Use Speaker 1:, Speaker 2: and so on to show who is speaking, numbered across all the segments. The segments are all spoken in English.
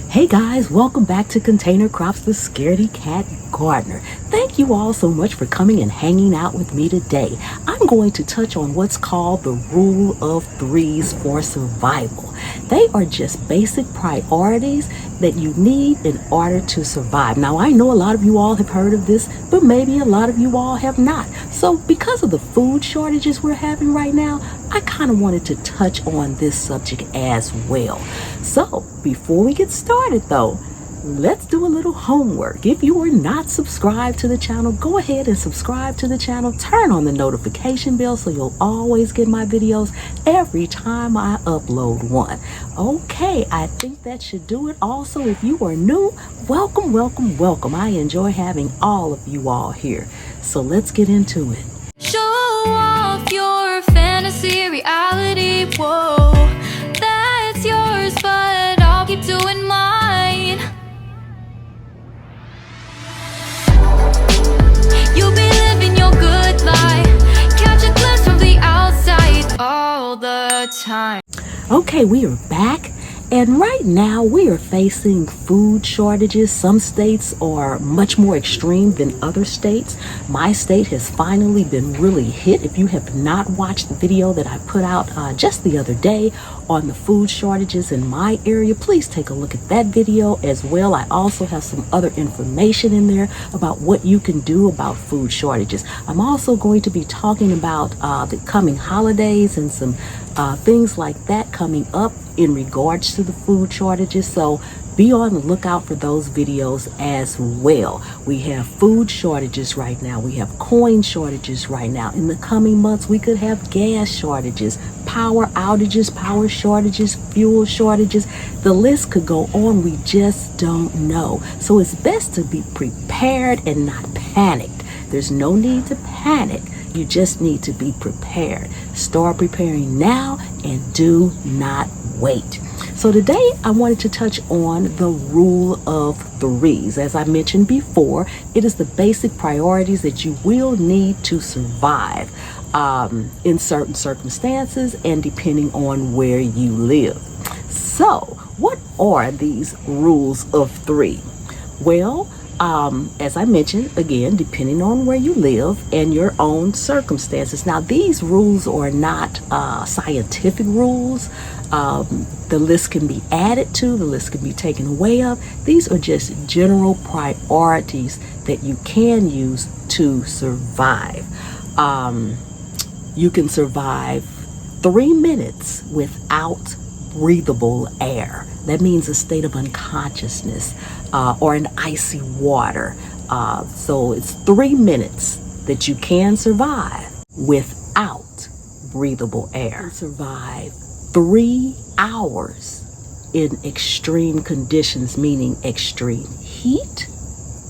Speaker 1: Hey guys, welcome back to Container Crops with Scaredy Cat Gardener. Thank you all so much for coming and hanging out with me today. I'm going to touch on what's called the rule of threes for survival. They are just basic priorities that you need in order to survive. Now, I know a lot of you all have heard of this, but maybe a lot of you all have not. So because of the food shortages we're having right now, I kind of wanted to touch on this subject as well. So before we get started though, let's do a little homework. If you are not subscribed to the channel, go ahead and subscribe to the channel. Turn on the notification bell so you'll always get my videos every time I upload one. Okay, I think that should do it. Also, if you are new, welcome, welcome, welcome. I enjoy having all of you all here. So let's get into it.
Speaker 2: Show off your fantasy reality, whoa, that's yours, but I'll keep doing mine. You'll be living your good life, catch a glimpse from the outside all the time.
Speaker 1: Okay, we are back. And right now we are facing food shortages. Some states are much more extreme than other states. My state has finally been really hit. If you have not watched the video that I put out just the other day on the food shortages in my area, please take a look at that video as well. I also have some other information in there about what you can do about food shortages. I'm also going to be talking about the coming holidays and some things like that coming up in regards to the food shortages. So be on the lookout for those videos as well. We have food shortages right now. We have coin shortages right now. In the coming months, we could have gas shortages, power outages, power shortages, fuel shortages. The list could go on. We just don't know. So it's best to be prepared and not panicked. There's no need to panic. You just need to be prepared. Start preparing now and do not wait. So today I wanted to touch on the rule of threes. As I mentioned before, it is the basic priorities that you will need to survive in certain circumstances and depending on where you live. So what are these rules of three? Well, as I mentioned, again, depending on where you live and your own circumstances. Now, these rules are not scientific rules. The list can be added to, the list can be taken away of. These are just general priorities that you can use to survive. You can survive 3 minutes without breathable air. That means a state of unconsciousness or an icy water. So it's 3 minutes that you can survive without breathable air. You survive 3 hours in extreme conditions, meaning extreme heat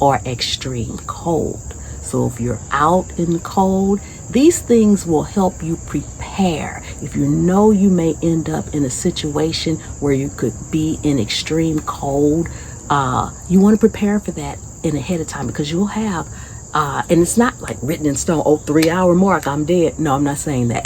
Speaker 1: or extreme cold. So if you're out in the cold, these things will help you prepare. If you know you may end up in a situation where you could be in extreme cold, you want to prepare for that in ahead of time, because you'll have, and it's not like written in stone, oh, 3 hour mark, I'm dead. No, I'm not saying that.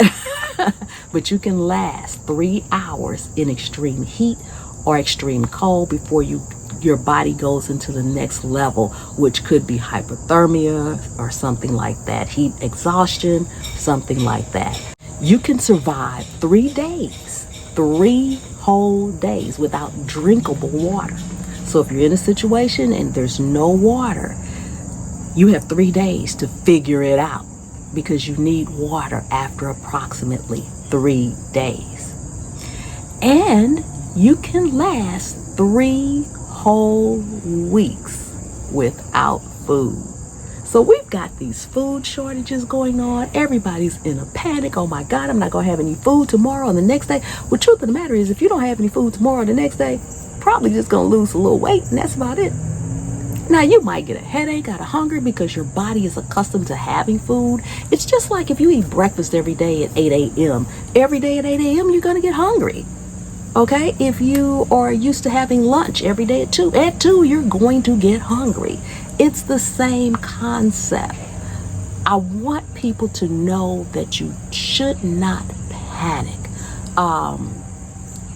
Speaker 1: But you can last 3 hours in extreme heat or extreme cold before your body goes into the next level, which could be hypothermia or something like that, heat exhaustion, something like that. You can survive 3 days, 3 whole days without drinkable water. So if you're in a situation and there's no water, you have 3 days to figure it out, because you need water after approximately 3 days. And you can last 3 whole weeks without food. So we've got these food shortages going on. Everybody's in a panic. Oh my God, I'm not gonna have any food tomorrow and the next day. Well, truth of the matter is, if you don't have any food tomorrow or the next day, probably just gonna lose a little weight, and that's about it. Now, you might get a headache out of hunger because your body is accustomed to having food. It's just like if you eat breakfast every day at 8 a.m. Every day at 8 a.m. you're gonna get hungry. Okay, if you are used to having lunch every day at 2 you're going to get hungry. It's the same concept. I want people to know that you should not panic.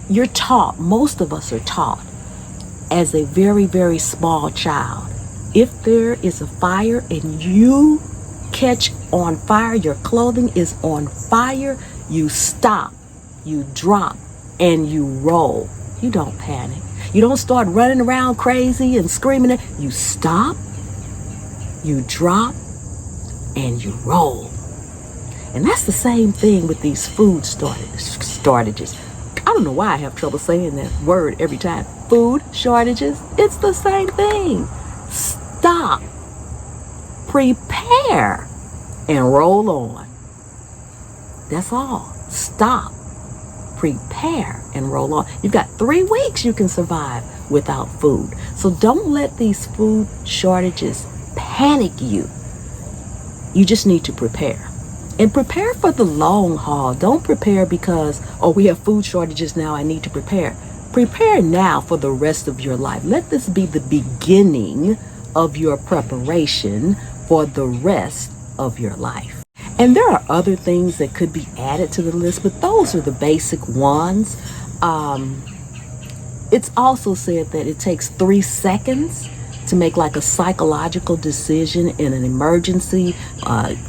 Speaker 1: You're taught, most of us are taught, as a very, very small child. If there is a fire and you catch on fire, your clothing is on fire, you stop, you drop, and you roll. You don't panic. You don't start running around crazy and screaming. You stop, you drop, and you roll. And that's the same thing with these food shortages. I don't know why I have trouble saying that word every time. Food shortages, it's the same thing. Stop, prepare, and roll on. That's all. Stop, prepare, and roll on. You've got 3 weeks you can survive without food. So don't let these food shortages panic you. You just need to prepare. And prepare for the long haul. Don't prepare because, oh, we have food shortages now, I need to prepare. Prepare now for the rest of your life. Let this be the beginning of your preparation for the rest of your life. And there are other things that could be added to the list, but those are the basic ones. It's also said that it takes 3 seconds to make like a psychological decision in an emergency.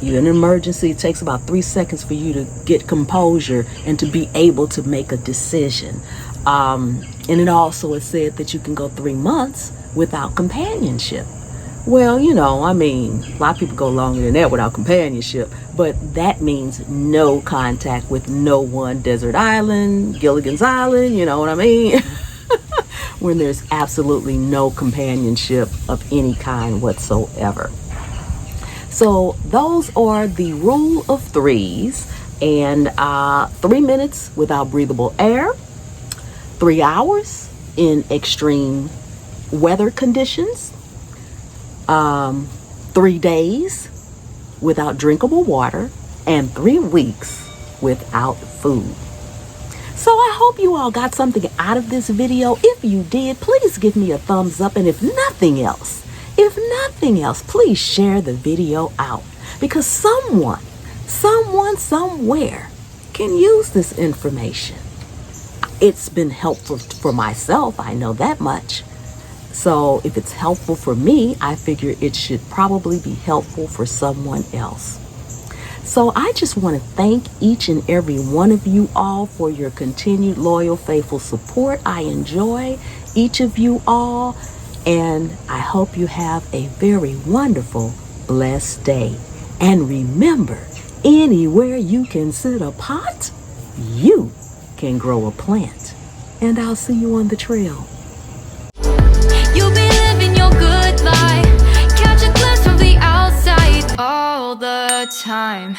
Speaker 1: In an emergency, it takes about 3 seconds for you to get composure and to be able to make a decision. And it also is said that you can go 3 months without companionship. Well, a lot of people go longer than that without companionship, but that means no contact with no one. Desert Island, Gilligan's Island, you know what I mean? When there's absolutely no companionship of any kind whatsoever. So those are the rule of 3s, and 3 minutes without breathable air, 3 hours in extreme weather conditions, 3 days without drinkable water, and 3 weeks without food. So I hope you all got something out of this video. If you did, please give me a thumbs up. And if nothing else, please share the video out, because someone, somewhere can use this information. It's been helpful for myself, I know that much. So if it's helpful for me, I figure it should probably be helpful for someone else. So I just want to thank each and every one of you all for your continued loyal, faithful support. I enjoy each of you all, and I hope you have a very wonderful, blessed day. And remember, anywhere you can sit a pot, you can grow a plant. And I'll see you on the trail.
Speaker 2: You'll be living your good life. Catch a glimpse from the outside all the time.